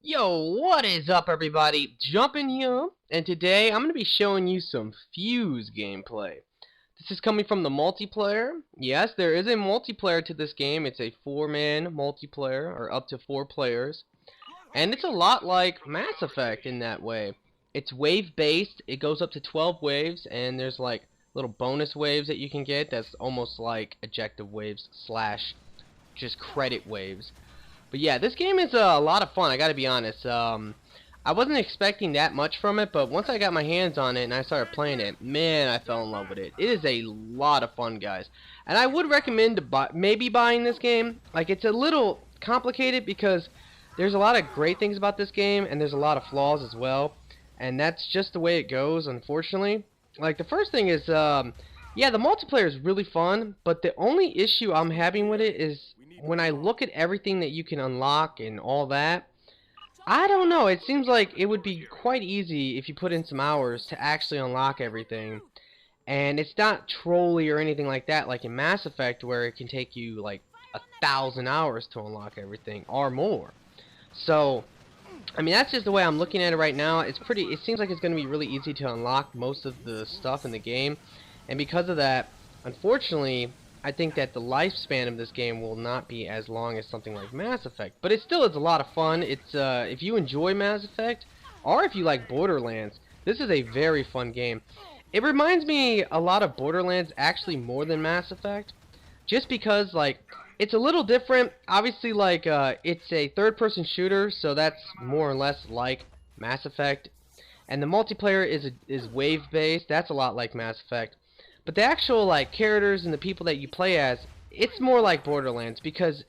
Yo, what is up everybody? Jumpin here, and today I'm going to be showing you some Fuse gameplay. This is coming from the multiplayer. Yes, there is a multiplayer to this game. It's a 4-man multiplayer, or up to 4 players. And it's a lot like Mass Effect in that way. It's wave-based, it goes up to 12 waves, and there's like little bonus waves that you can get that's almost like ejective waves slash just credit waves. But yeah, this game is a lot of fun, I gotta be honest. I wasn't expecting that much from it, but once I got my hands on it and I started playing it, man, I fell in love with it. It is a lot of fun, guys. And I would recommend maybe buying this game. Like, it's a little complicated because there's a lot of great things about this game, and there's a lot of flaws as well. And that's just the way it goes, unfortunately. Like, the first thing is, yeah, the multiplayer is really fun, but the only issue I'm having with it is when I look at everything that you can unlock and all that, I don't know, it seems like it would be quite easy if you put in some hours to actually unlock everything. And it's not trolly or anything like that like in Mass Effect where it can take you like 1,000 hours to unlock everything or more. So, I mean, that's just the way I'm looking at it right now. It seems like it's going to be really easy to unlock most of the stuff in the game. And because of that, unfortunately, I think that the lifespan of this game will not be as long as something like Mass Effect. But it still is a lot of fun. It's if you enjoy Mass Effect, or if you like Borderlands, this is a very fun game. It reminds me a lot of Borderlands, actually more than Mass Effect. Just because, like, it's a little different. Obviously, like, it's a third-person shooter, so that's more or less like Mass Effect. And the multiplayer is wave-based. That's a lot like Mass Effect. But the actual like characters and the people that you play as, it's more like Borderlands because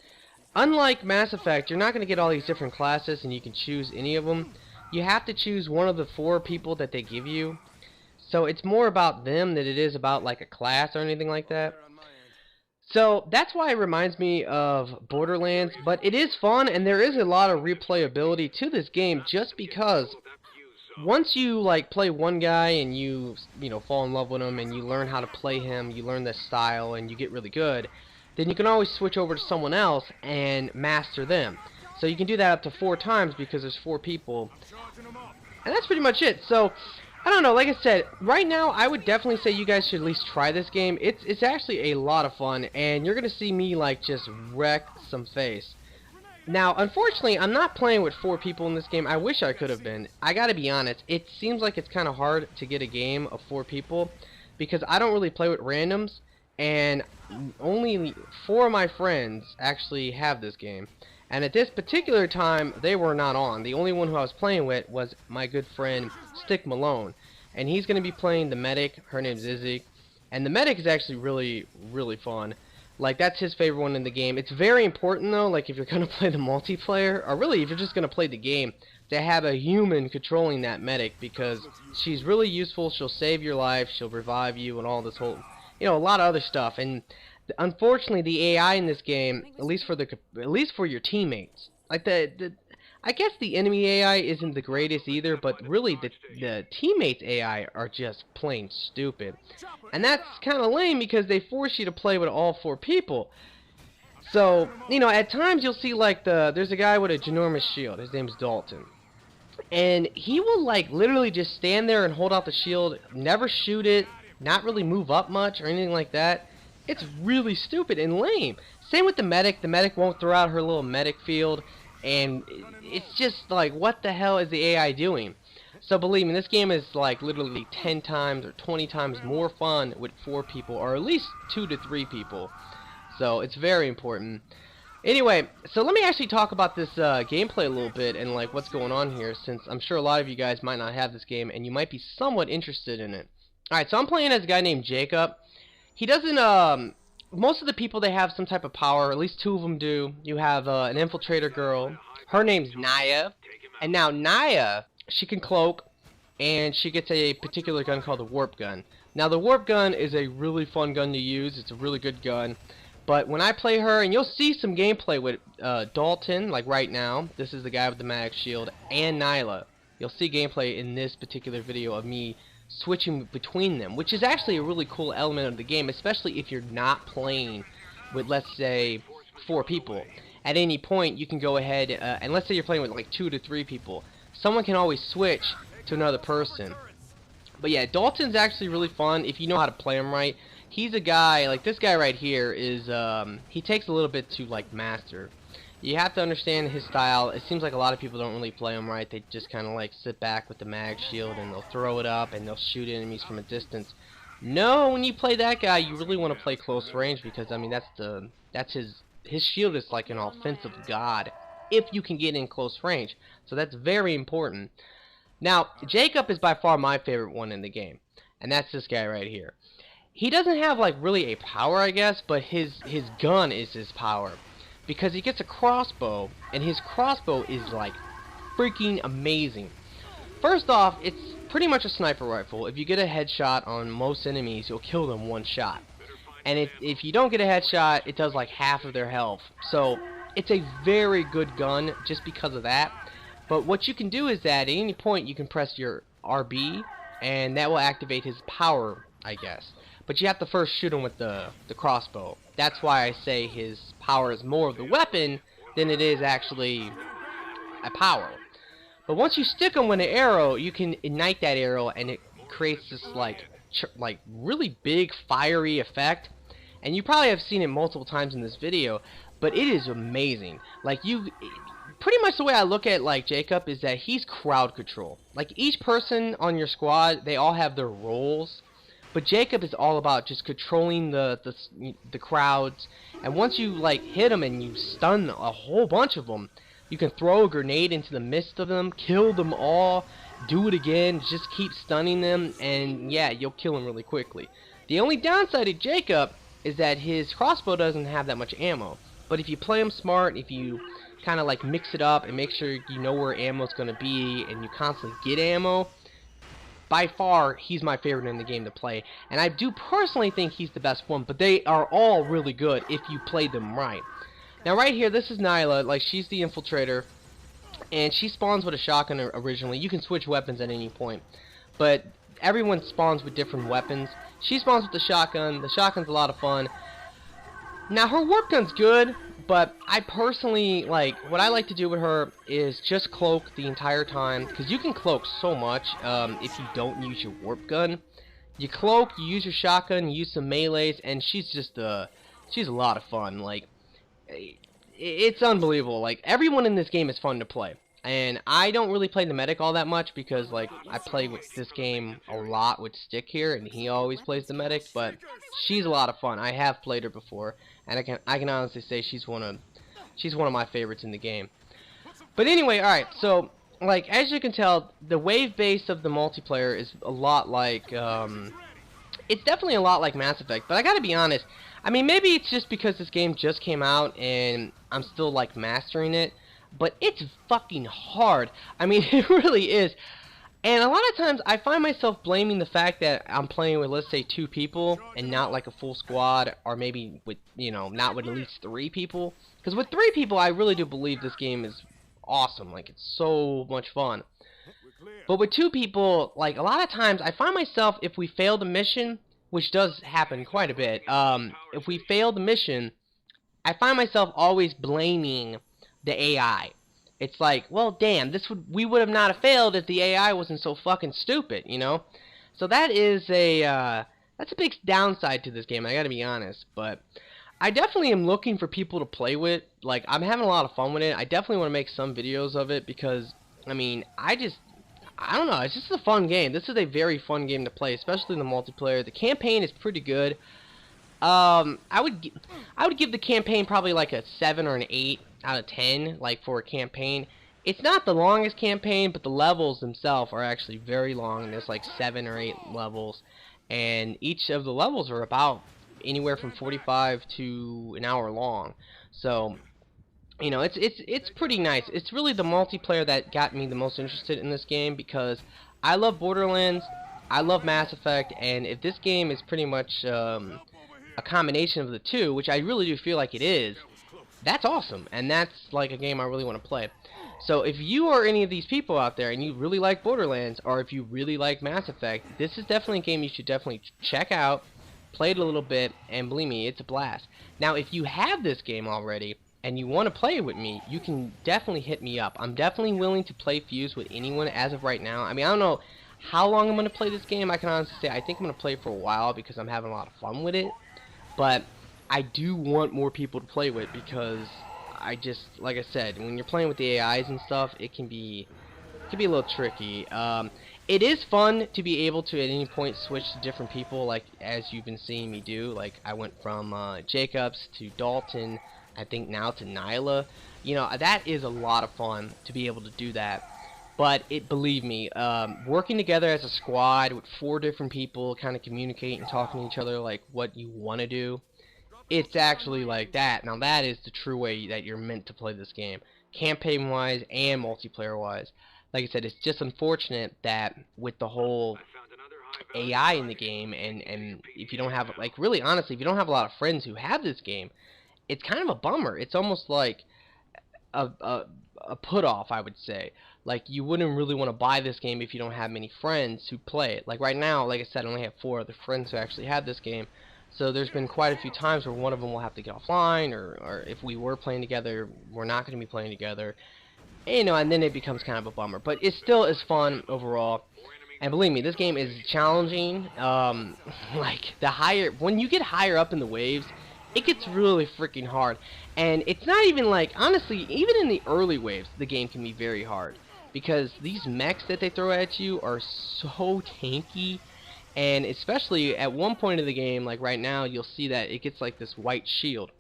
unlike Mass Effect, you're not going to get all these different classes and you can choose any of them. You have to choose one of the 4 people that they give you. So it's more about them than it is about like a class or anything like that. So that's why it reminds me of Borderlands, but it is fun and there is a lot of replayability to this game just because once you like play one guy and you know fall in love with him and you learn how to play him, you learn the style and you get really good, then you can always switch over to someone else and master them. So you can do that up to 4 times because there's 4 people. And that's pretty much it. So I don't know, like I said, right now I would definitely say you guys should at least try this game. It's actually a lot of fun and you're going to see me like just wreck some face. Now, unfortunately, I'm not playing with 4 people in this game. I wish I could have been. I gotta be honest, it seems like it's kind of hard to get a game of 4 people because I don't really play with randoms, and only 4 of my friends actually have this game. And at this particular time, they were not on. The only one who I was playing with was my good friend Stick Malone, and he's going to be playing the medic. Her name's Izzy, and the medic is actually really fun. Like, that's his favorite one in the game. It's very important, though, like, if you're going to play the multiplayer, or really, if you're just going to play the game, to have a human controlling that medic, because she's really useful, she'll save your life, she'll revive you, and all this whole, you know, a lot of other stuff. And, unfortunately, the AI in this game, at least for your teammates, like, I guess the enemy AI isn't the greatest either, but really the teammates AI are just plain stupid. And that's kind of lame because they force you to play with all 4 people. So, you know, at times you'll see like there's a guy with a ginormous shield. His name's Dalton. And he will like literally just stand there and hold out the shield, never shoot it, not really move up much or anything like that. It's really stupid and lame. Same with the medic. The medic won't throw out her little medic field. And it's just like, what the hell is the AI doing? So believe me, this game is like literally 10 times or 20 times more fun with 4 people, or at least 2 to 3 people. So it's very important. Anyway, so let me actually talk about this gameplay a little bit and like what's going on here, since I'm sure a lot of you guys might not have this game and you might be somewhat interested in it. Alright, so I'm playing as a guy named Jacob. He doesn't, most of the people, they have some type of power, at least 2 of them do. You have an infiltrator girl. Her name's Naya. And now Naya, she can cloak, and she gets a particular gun called the warp gun. Now the warp gun is a really fun gun to use. It's a really good gun. But when I play her, and you'll see some gameplay with Dalton, like right now. This is the guy with the mag shield, and Nyla. You'll see gameplay in this particular video of me switching between them, which is actually a really cool element of the game, especially if you're not playing with, let's say, 4 people. at any point you can go ahead and let's say you're playing with like 2 to 3 people. Someone can always switch to another person. But yeah, Dalton's actually really fun if you know how to play him right. He's a guy, like this guy right here is, he takes a little bit to like master. You have to understand his style. It seems like a lot of people don't really play him right. They just kind of like sit back with the mag shield and they'll throw it up and they'll shoot enemies from a distance. No, when you play that guy, you really want to play close range because I mean that's his shield is like an offensive god if you can get in close range. So that's very important. Now, Jacob is by far my favorite one in the game, and that's this guy right here. He doesn't have like really a power, I guess, but his gun is his power. Because he gets a crossbow, and his crossbow is like freaking amazing. First off, it's pretty much a sniper rifle. If you get a headshot on most enemies, you'll kill them one shot. And if you don't get a headshot, it does like half of their health. So it's a very good gun just because of that. But what you can do is that at any point you can press your RB, and that will activate his power, I guess. But you have to first shoot him with the crossbow. That's why I say his power is more of the weapon than it is actually a power. But once you stick him with an arrow, you can ignite that arrow, and it creates this like really big fiery effect. And you probably have seen it multiple times in this video, but it is amazing. Like pretty much the way I look at like Jacob is that he's crowd control. Like each person on your squad, they all have their roles. But Jacob is all about just controlling the crowds, and once you like hit them and you stun a whole bunch of them, you can throw a grenade into the midst of them, kill them all, do it again, just keep stunning them, and yeah, you'll kill them really quickly. The only downside to Jacob is that his crossbow doesn't have that much ammo, but if you play him smart, if you kind of like mix it up and make sure you know where ammo's going to be and you constantly get ammo, by far, he's my favorite in the game to play. And I do personally think he's the best one, but they are all really good if you play them right. Now right here, this is Nyla, like she's the infiltrator, and she spawns with a shotgun originally. You can switch weapons at any point, but everyone spawns with different weapons. She spawns with the shotgun. The shotgun's a lot of fun. Now her warp gun's good, but I personally, like, what I like to do with her is just cloak the entire time, because you can cloak so much if you don't use your warp gun. You cloak, you use your shotgun, you use some melees, and she's just, she's a lot of fun. Like, it's unbelievable. Like, everyone in this game is fun to play. And I don't really play the medic all that much because, like, I play with this game a lot with Stick here, and he always plays the medic, but she's a lot of fun. I have played her before, and I can honestly say she's one of my favorites in the game. But anyway, alright, so, like, as you can tell, the wave base of the multiplayer is a lot like, it's definitely a lot like Mass Effect, but I gotta be honest, I mean, maybe it's just because this game just came out, and I'm still, like, mastering it, but it's fucking hard. I mean, it really is. And a lot of times I find myself blaming the fact that I'm playing with, let's say, 2 people and not like a full squad, or maybe with, you know, not with at least 3 people. Because with 3 people, I really do believe this game is awesome. Like, it's so much fun. But with 2 people, like, a lot of times I find myself, if we fail the mission, which does happen quite a bit, if we fail the mission, I find myself always blaming the AI. It's like, well, damn, we would have not have failed if the AI wasn't so fucking stupid, you know? So that is that's a big downside to this game, I gotta be honest. But I definitely am looking for people to play with. Like, I'm having a lot of fun with it. I definitely want to make some videos of it because, I mean, I don't know, it's just a fun game. This is a very fun game to play, especially in the multiplayer. The campaign is pretty good. I would give the campaign probably like a 7 or an 8 out of 10, like, for a campaign. It's not the longest campaign, but the levels themselves are actually very long. There's like 7 or 8 levels, and each of the levels are about anywhere from 45 to an hour long. So, you know, it's pretty nice. It's really the multiplayer that got me the most interested in this game, because I love Borderlands, I love Mass Effect, and if this game is pretty much a combination of the two, which I really do feel like it is, that's awesome, and that's like a game I really want to play. So if you are any of these people out there and you really like Borderlands, or if you really like Mass Effect, this is definitely a game you should definitely check out, play it a little bit, and believe me, it's a blast. Now if you have this game already and you want to play with me, you can definitely hit me up. I'm definitely willing to play Fuse with anyone as of right now. I mean, I don't know how long I'm going to play this game. I can honestly say I think I'm going to play it for a while because I'm having a lot of fun with it. But I do want more people to play with because I just, like I said, when you're playing with the AIs and stuff, it can be a little tricky. It is fun to be able to at any point switch to different people, like as you've been seeing me do. Like I went from Jacobs to Dalton, I think now to Nyla. You know, that is a lot of fun to be able to do that. But believe me, working together as a squad with 4 different people, kind of communicating and talking to each other like what you want to do, it's actually like that. Now that is the true way that you're meant to play this game, campaign-wise and multiplayer-wise. Like I said, it's just unfortunate that with the whole AI in the game, and if you don't have, like, really honestly, if you don't have a lot of friends who have this game, it's kind of a bummer. It's almost like a put-off, I would say. Like, you wouldn't really want to buy this game if you don't have many friends who play it. Like, right now, like I said, I only have 4 other friends who actually have this game. So there's been quite a few times where one of them will have to get offline, or if we were playing together, we're not going to be playing together. You know, and then it becomes kind of a bummer. But it still is fun overall. And believe me, this game is challenging. Like, when you get higher up in the waves, it gets really freaking hard. And it's not even like, honestly, even in the early waves, the game can be very hard. Because these mechs that they throw at you are so tanky. And especially at one point of the game, like right now, you'll see that it gets like this white shield.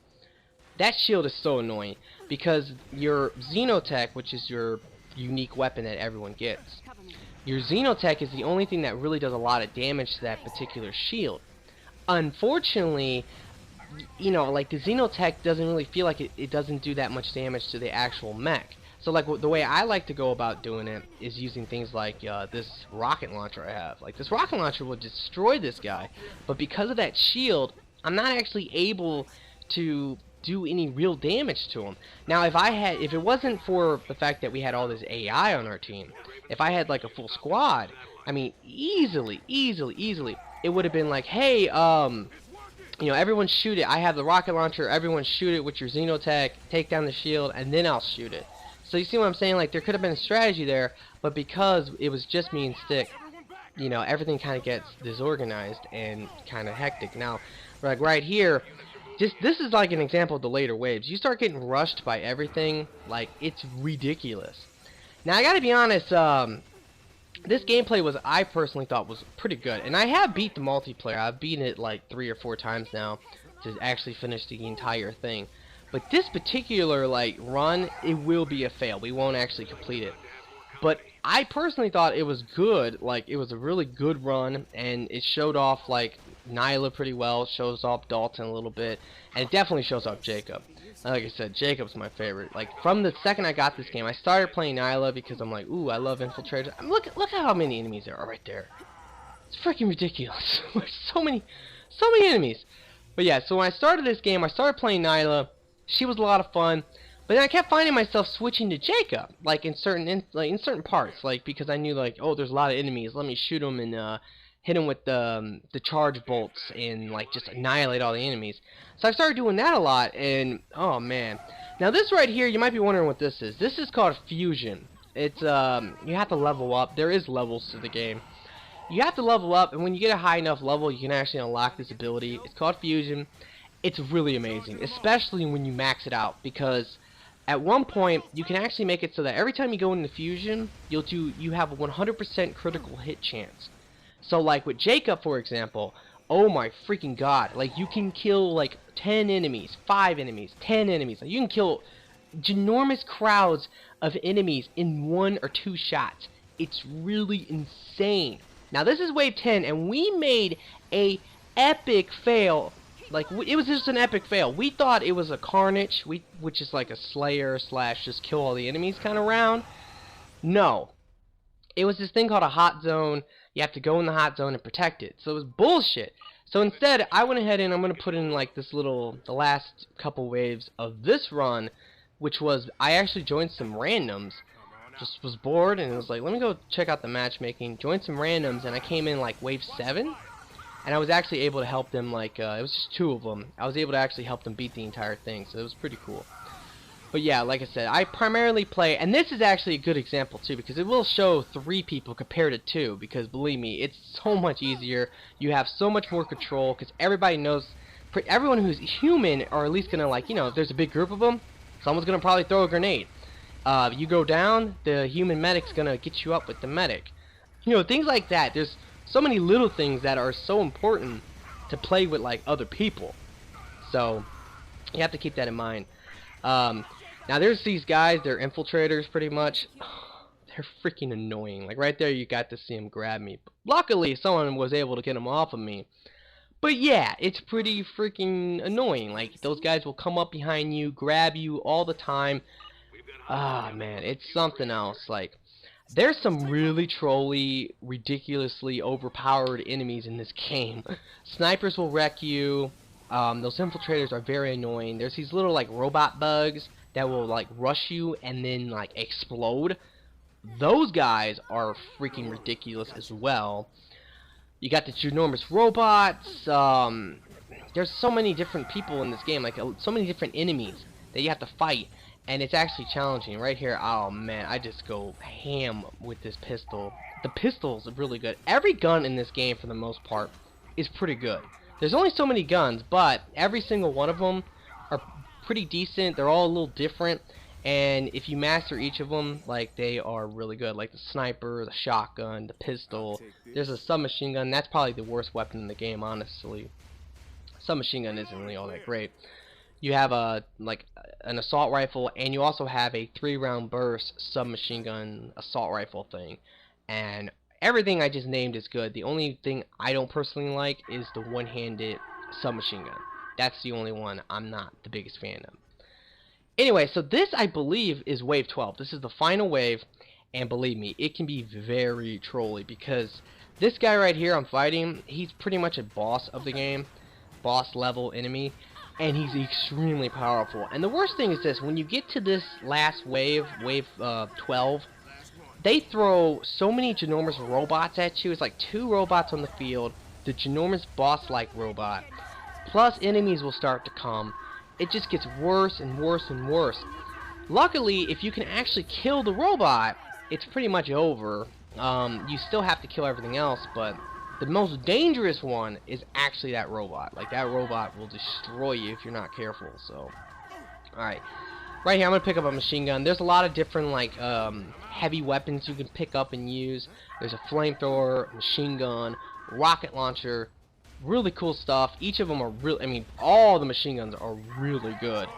That shield is so annoying because your Xenotech, which is your unique weapon that everyone gets, your Xenotech is the only thing that really does a lot of damage to that particular shield. Unfortunately, you know, like the Xenotech doesn't really feel like it doesn't do that much damage to the actual mech. So like the way I like to go about doing it is using things like this rocket launcher I have. Like this rocket launcher will destroy this guy, but because of that shield, I'm not actually able to do any real damage to him. Now if it wasn't for the fact that we had all this AI on our team, if I had like a full squad, I mean easily, it would have been like, hey, you know, everyone shoot it. I have the rocket launcher, everyone shoot it with your Xenotech, take down the shield, and then I'll shoot it. So you see what I'm saying? Like there could have been a strategy there, but because it was just me and Stick, you know, everything kind of gets disorganized and kind of hectic. Now, like right here, this is like an example of the later waves. You start getting rushed by everything, like it's ridiculous. Now I gotta be honest, this gameplay I personally thought was pretty good, and I have beat the multiplayer. I've beaten it like 3 or 4 times now to actually finish the entire thing. But this particular like run, it will be a fail. We won't actually complete it. But I personally thought it was good. Like it was a really good run, and it showed off like Nyla pretty well, shows off Dalton a little bit, and it definitely shows off Jacob. Like I said, Jacob's my favorite. Like from the second I got this game, I started playing Nyla because I'm like, ooh, I love infiltrators. I mean, look at how many enemies there are right there. It's freaking ridiculous. There's so many enemies. But yeah, so when I started this game, I started playing Nyla. She was a lot of fun. But then I kept finding myself switching to Jacob, like in certain parts, like because I knew like, oh, there's a lot of enemies. Let me shoot them and hit them with the charge bolts and like just annihilate all the enemies. So I started doing that a lot, and oh man. Now this right here, you might be wondering what this is. This is called Fusion. It's you have to level up. There is levels to the game. You have to level up, and when you get a high enough level, you can actually unlock this ability. It's called Fusion. It's really amazing, especially when you max it out, because at one point you can actually make it so that every time you go into Fusion, you have a 100% critical hit chance. So like with Jacob, for example, oh my freaking god, like you can kill like 10 enemies, 5 enemies, 10 enemies. Like, you can kill ginormous crowds of enemies in 1 or 2 shots. It's really insane. Now this is wave 10, and we made a epic fail. Like, it was just an epic fail. We thought it was a Carnage, which is like a Slayer / just kill all the enemies kind of round. No. It was this thing called a hot zone. You have to go in the hot zone and protect it. So it was bullshit. So instead, I went ahead and I'm going to put in like the last couple waves of this run, which was, I actually joined some randoms. Just was bored and it was like, let me go check out the matchmaking. Joined some randoms, and I came in like wave 7. And I was actually able to help them, like, it was just 2 of them. I was able to actually help them beat the entire thing, so it was pretty cool. But yeah, like I said, I primarily play, and this is actually a good example too, because it will show 3 people compared to 2, because believe me, it's so much easier. You have so much more control, because everybody knows, everyone who's human are at least gonna, like, you know, if there's a big group of them, someone's gonna probably throw a grenade. You go down, the human medic's gonna get you up with the medic. You know, things like that. There's so many little things that are so important to play with, like, other people. So you have to keep that in mind. Now there's these guys, they're infiltrators pretty much. They're freaking annoying. Like right there you got to see them grab me. Luckily someone was able to get them off of me. But yeah, it's pretty freaking annoying. Like those guys will come up behind you, grab you all the time. Ah man, it's something else. Like there's some really trolly, ridiculously overpowered enemies in this game. Snipers will wreck you. Those infiltrators are very annoying. There's these little like robot bugs that will like rush you and then like explode. Those guys are freaking ridiculous as well. You got the ginormous robots. There's so many different people in this game, like so many different enemies that you have to fight, and it's actually challenging. Right here, oh man, I just go ham with this pistol. The pistol's really good. Every gun in this game, for the most part, is pretty good. There's only so many guns, but every single one of them are pretty decent. They're all a little different, and if you master each of them, like, they are really good. Like the sniper, the shotgun, the pistol. There's a submachine gun. That's probably the worst weapon in the game, honestly. Submachine gun isn't really all that great. You have an assault rifle, and you also have a 3-round burst submachine gun assault rifle thing. And everything I just named is good. The only thing I don't personally like is the one-handed submachine gun. That's the only one I'm not the biggest fan of. Anyway, so this, I believe, is wave 12. This is the final wave, and believe me, it can be very trolly, because this guy right here I'm fighting, he's pretty much a boss of the game, boss level enemy, and he's extremely powerful. And the worst thing is this: when you get to this last wave, wave 12, they throw so many ginormous robots at you. It's like 2 robots on the field, the ginormous boss-like robot, plus enemies will start to come. It just gets worse and worse and worse. Luckily, if you can actually kill the robot, it's pretty much over. You still have to kill everything else, but the most dangerous one is actually that robot. Like, that robot will destroy you if you're not careful. So, alright. Right here, I'm going to pick up a machine gun. There's a lot of different, like, heavy weapons you can pick up and use. There's a flamethrower, machine gun, rocket launcher. Really cool stuff. Each of them are really, I mean, all the machine guns are really good.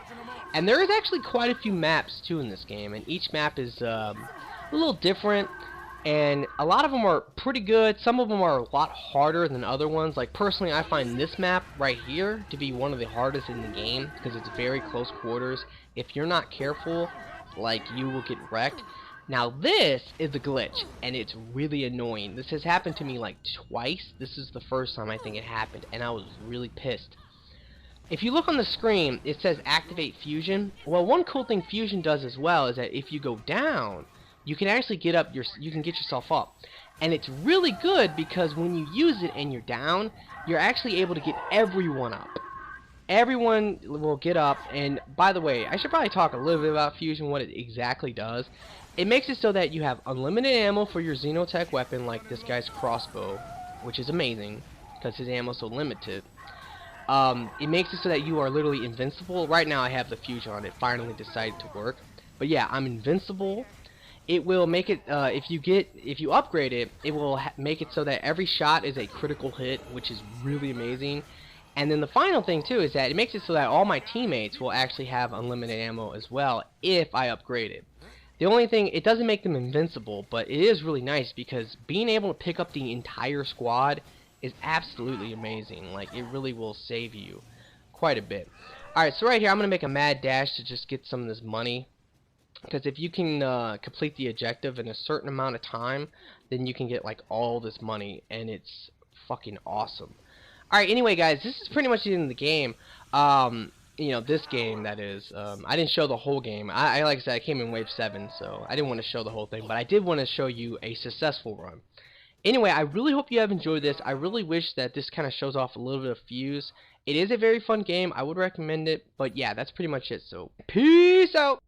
And there is actually quite a few maps, too, in this game. And each map is a little different. And a lot of them are pretty good. Some of them are a lot harder than other ones. Like, personally, I find this map right here to be one of the hardest in the game, because it's very close quarters. If you're not careful, like, you will get wrecked. Now, this is a glitch, and it's really annoying. This has happened to me, like, twice. This is the first time I think it happened, and I was really pissed. If you look on the screen, it says activate fusion. Well, one cool thing fusion does as well is that if you go down, you can actually get up you can get yourself up. And it's really good because when you use it and you're down, you're actually able to get everyone up. Everyone will get up. And by the way, I should probably talk a little bit about fusion, what it exactly does. It makes it so that you have unlimited ammo for your Xenotech weapon, like this guy's crossbow, which is amazing because his ammo is so limited. It makes it so that you are literally invincible. Right now I have the fusion on. It finally decided to work. But yeah, I'm invincible. It will make it, if you upgrade it, it will make it so that every shot is a critical hit, which is really amazing. And then the final thing too is that it makes it so that all my teammates will actually have unlimited ammo as well if I upgrade it. The only thing, it doesn't make them invincible, but it is really nice because being able to pick up the entire squad is absolutely amazing. Like, it really will save you quite a bit. Alright, so right here I'm going to make a mad dash to just get some of this money. Because if you can complete the objective in a certain amount of time, then you can get like all this money, and it's fucking awesome. Alright, anyway guys, this is pretty much the end of the game. You know, this game, that is. I didn't show the whole game. I like I said, I came in wave 7, so I didn't want to show the whole thing, but I did want to show you a successful run. Anyway, I really hope you have enjoyed this. I really wish that this kind of shows off a little bit of Fuse. It is a very fun game. I would recommend it. But yeah, that's pretty much it. So peace out.